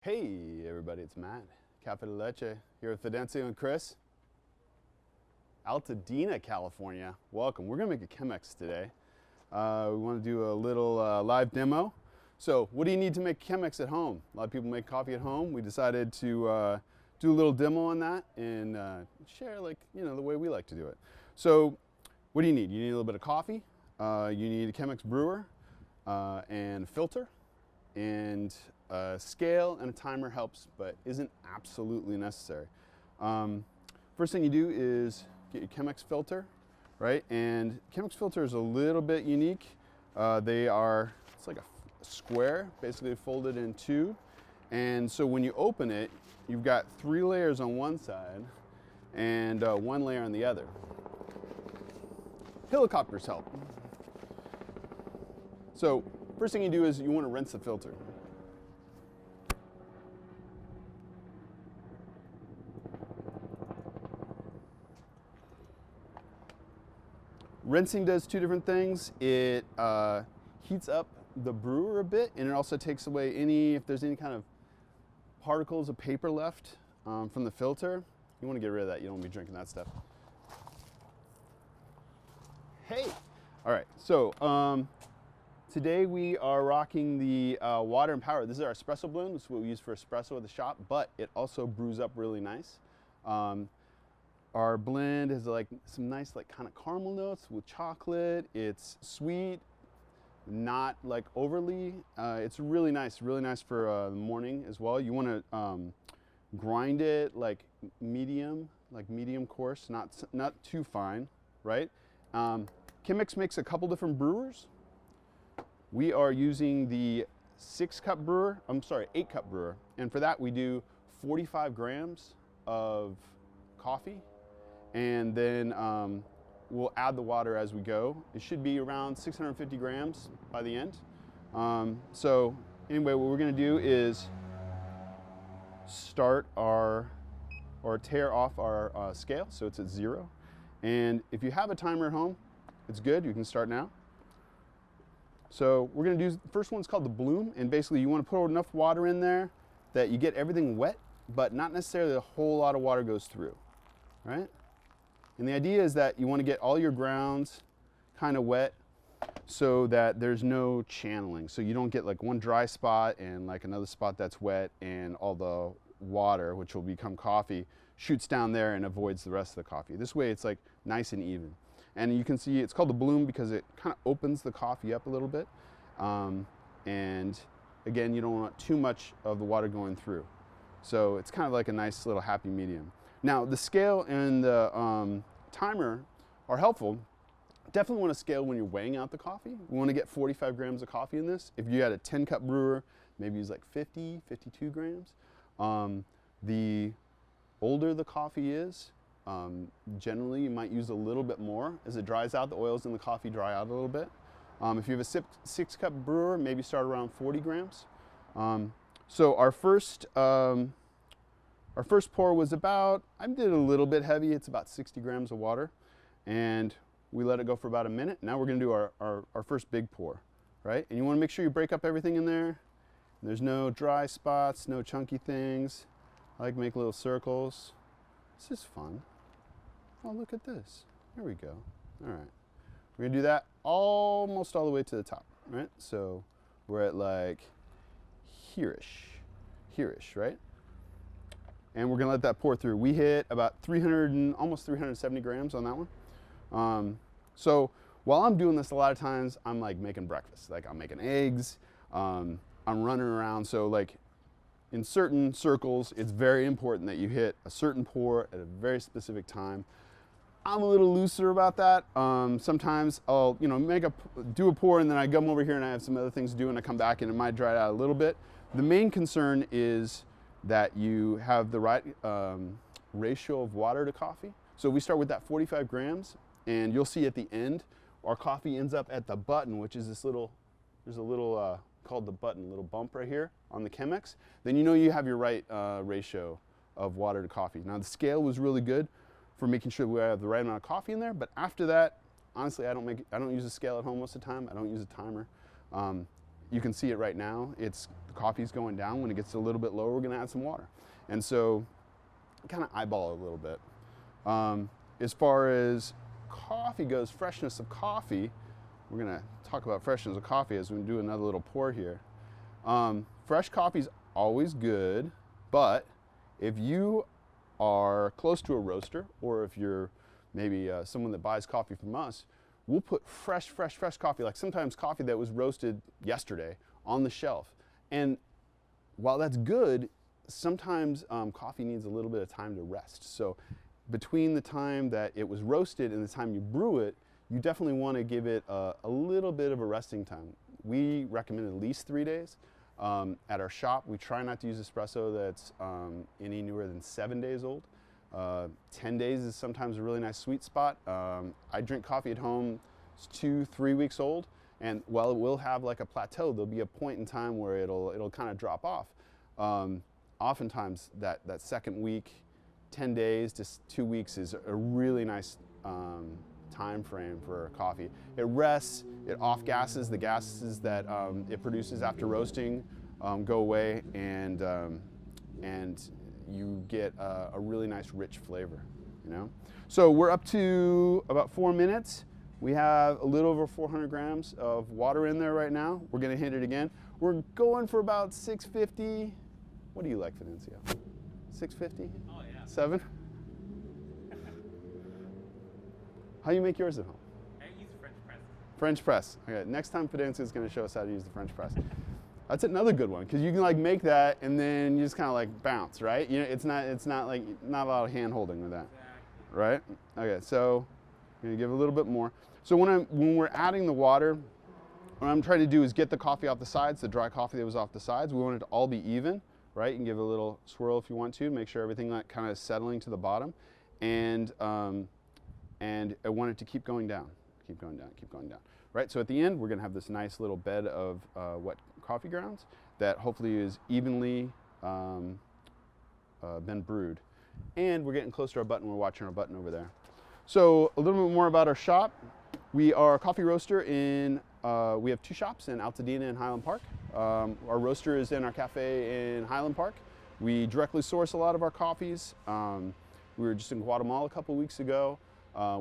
Hey everybody, it's Matt, Cafe de Leche, here with Fidencio and Chris. Altadena, California. Welcome. We're gonna make a Chemex today. We wanna do a little live demo. So what do you need to make Chemex at home? A lot of people make coffee at home. We decided to do a little demo on that and share the way we like to do it. So what do you need? You need a little bit of coffee. You need a Chemex brewer and a filter. And a scale and a timer helps, but isn't absolutely necessary. First thing you do is get your Chemex filter, right? And Chemex filter is a little bit unique. It's like a square, basically folded in two. And so when you open it, you've got 3 layers on one side and 1 layer on the other. Helicopters help. So first thing you do is you want to rinse the filter. Rinsing does 2 different things. It heats up the brewer a bit, and it also takes away if there's any kind of particles of paper left from the filter. You want to get rid of that. You don't want to be drinking that stuff. Hey! All right, so today we are rocking the water and power. This is our espresso blend. This is what we use for espresso at the shop, but it also brews up really nice. Our blend has some nice kind of caramel notes with chocolate. It's sweet, not overly. It's really nice for the morning as well. You want to grind it medium coarse, not too fine, right? Chemex makes a couple different brewers. We are using the 8-cup brewer, and for that we do 45 grams of coffee, and then we'll add the water as we go. It should be around 650 grams by the end. So anyway, what we're gonna do is start tear off our scale, so it's at 0. And if you have a timer at home, it's good, you can start now. So we're gonna do, the first one's called the bloom, and basically you wanna put enough water in there that you get everything wet, but not necessarily a whole lot of water goes through, right? And the idea is that you wanna get all your grounds kind of wet so that there's no channeling. So you don't get one dry spot and another spot that's wet, and all the water, which will become coffee, shoots down there and avoids the rest of the coffee. This way it's nice and even. And you can see it's called the bloom because it kind of opens the coffee up a little bit. And again, you don't want too much of the water going through. So it's kind of like a nice little happy medium. Now the scale and the timer are helpful. Definitely want to scale when you're weighing out the coffee. We want to get 45 grams of coffee in this. If you had a 10-cup brewer, maybe use 50, 52 grams. The older the coffee is, generally you might use a little bit more. As it dries out, the oils in the coffee dry out a little bit. If you have a 6-cup brewer, maybe start around 40 grams. So our first pour was I did a little bit heavy. It's about 60 grams of water, and we let it go for about a minute. Now we're gonna do our first big pour, right? And you wanna make sure you break up everything in there. There's no dry spots, no chunky things. I like to make little circles. This is fun. Oh, look at this. There we go. All right. We're gonna do that almost all the way to the top, right? So we're at here-ish, right? And we're gonna let that pour through. We hit about almost 370 grams on that one. So while I'm doing this, a lot of times I'm making breakfast. I'm making eggs, I'm running around. So in certain circles, it's very important that you hit a certain pour at a very specific time. I'm a little looser about that. Sometimes I'll do a pour, and then I come over here and I have some other things to do, and I come back and it might dry out a little bit. The main concern is that you have the right ratio of water to coffee. So we start with that 45 grams, and you'll see at the end, our coffee ends up at the button, which is there's a little, called the button, little bump right here on the Chemex. Then you know you have your right ratio of water to coffee. Now the scale was really good for making sure we have the right amount of coffee in there, but after that, honestly, I don't use a scale at home most of the time. I don't use a timer. you can see it right now. The coffee's going down. When it gets a little bit lower, we're going to add some water. And so kind of eyeball it a little bit. As far as coffee goes, freshness of coffee, we're going to talk about freshness of coffee as we do another little pour here. Fresh coffee is always good, but if you are close to a roaster, or if you're maybe someone that buys coffee from us, we'll put fresh coffee, like sometimes coffee that was roasted yesterday, on the shelf. And while that's good, sometimes coffee needs a little bit of time to rest. So between the time that it was roasted and the time you brew it, you definitely want to give it a little bit of a resting time. We recommend at least 3 days. At our shop, we try not to use espresso that's any newer than 7 days old. 10 days is sometimes a really nice sweet spot. I drink coffee at home, it's 2-3 weeks old, and while it will have like a plateau, there'll be a point in time where it'll kind of drop off. Oftentimes that second week, 10 days to 2 weeks is a really nice time frame for coffee. It rests, it off gases, the gases that it produces after roasting go away, and you get a really nice rich flavor, you know? So we're up to about 4 minutes. We have a little over 400 grams of water in there right now. We're gonna hit it again. We're going for about 650. What do you like, Fidencio? 650? Oh yeah. 7? How do you make yours at home? I use French press. French press. Okay, next time Fidencio is gonna show us how to use the French press. That's another good one, because you can like make that and then you just kind of like bounce, right? You know, it's not like, not a lot of hand holding with that, Exactly. right? Okay, so I'm gonna give a little bit more. So when we're adding the water, what I'm trying to do is get the coffee off the sides, the dry coffee that was off the sides. We want it to all be even, right? You can give it a little swirl if you want to, make sure everything like kind of settling to the bottom, and I want it to keep going down, keep going down, keep going down. Right, so at the end, we're gonna have this nice little bed of wet coffee grounds that hopefully is evenly been brewed. And we're getting close to our button. We're watching our button over there. So a little bit more about our shop. We are a coffee roaster in, we have 2 shops in Altadena and Highland Park. Our roaster is in our cafe in Highland Park. We directly source a lot of our coffees. We were just in Guatemala a couple weeks ago.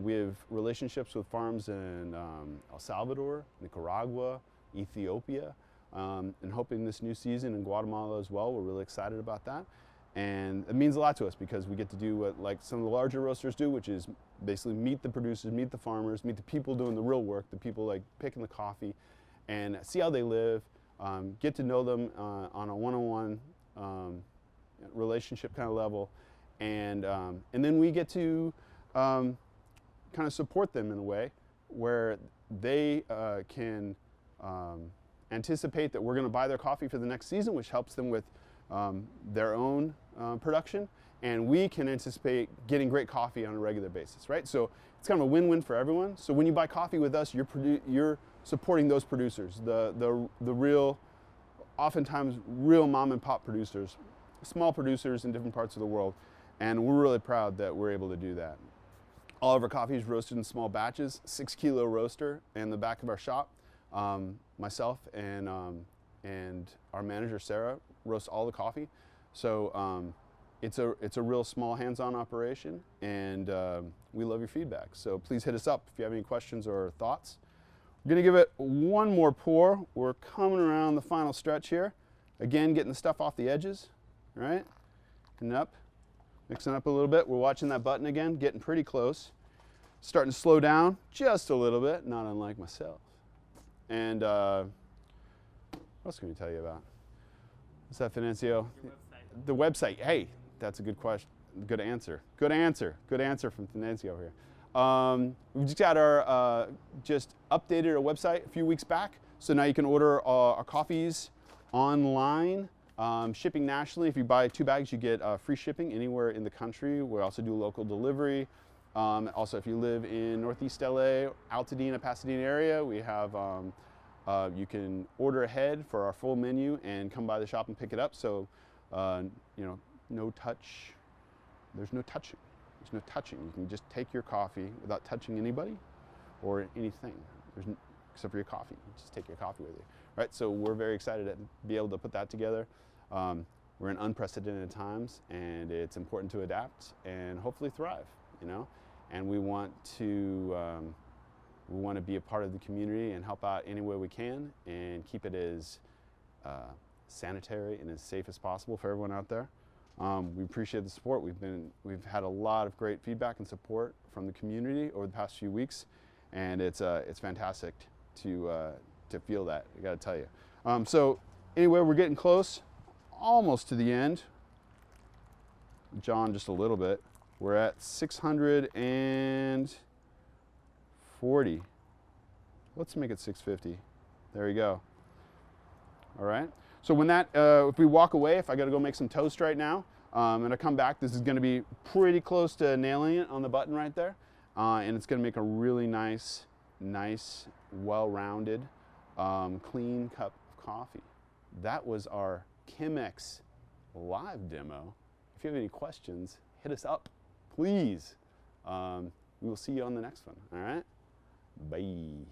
We have relationships with farms in El Salvador, Nicaragua, Ethiopia, and hoping this new season in Guatemala as well. We're really excited about that. And it means a lot to us because we get to do what like some of the larger roasters do, which is basically meet the producers, meet the farmers, meet the people doing the real work, the people like picking the coffee, and see how they live, get to know them on a one-on-one relationship kind of level, and then we get to kind of support them in a way where they can anticipate that we're going to buy their coffee for the next season, which helps them with their own production, and we can anticipate getting great coffee on a regular basis, right? So it's kind of a win-win for everyone. So when you buy coffee with us, you're supporting those producers, the real, oftentimes real mom and pop producers, small producers in different parts of the world, and we're really proud that we're able to do that. All of our coffee is roasted in small batches, 6-kilo roaster in the back of our shop. Myself and our manager, Sarah, roast all the coffee. So it's a real small hands-on operation, and we love your feedback. So please hit us up if you have any questions or thoughts. We're gonna give it one more pour. We're coming around the final stretch here. Again, getting the stuff off the edges, right? And up. Mixing up a little bit. We're watching that button again, getting pretty close. Starting to slow down just a little bit, not unlike myself. And what else can we tell you about? What's that, Fidencio? Your website. The website. Hey, that's a good question. Good answer. Good answer. Good answer from Fidencio here. We've just got our, just updated our website a few weeks back. So now you can order our coffees online. Shipping nationally. If you buy 2 bags, you get free shipping anywhere in the country. We also do local delivery. Also, if you live in Northeast LA, Altadena, Pasadena area, we have, you can order ahead for our full menu and come by the shop and pick it up. So, you know, no touch, there's no touching. There's no touching. You can just take your coffee without touching anybody or anything. Except for your coffee. You just take your coffee with you. right? So we're very excited to be able to put that together. We're in unprecedented times, and it's important to adapt and hopefully thrive, you know. And we want to be a part of the community and help out any way we can, and keep it as sanitary and as safe as possible for everyone out there. We appreciate the support. We've had a lot of great feedback and support from the community over the past few weeks, and it's fantastic to feel that. I got to tell you. So anyway, we're getting close, almost to the end. John, just a little bit. We're at 640. Let's make it 650. There you go. All right. So when that, if we walk away, if I got to go make some toast right now, and I come back, this is going to be pretty close to nailing it on the button right there, and it's going to make a really nice, well-rounded, clean cup of coffee. That was our Chemex live demo. If you have any questions, hit us up, please. We will see you on the next one. All right. Bye.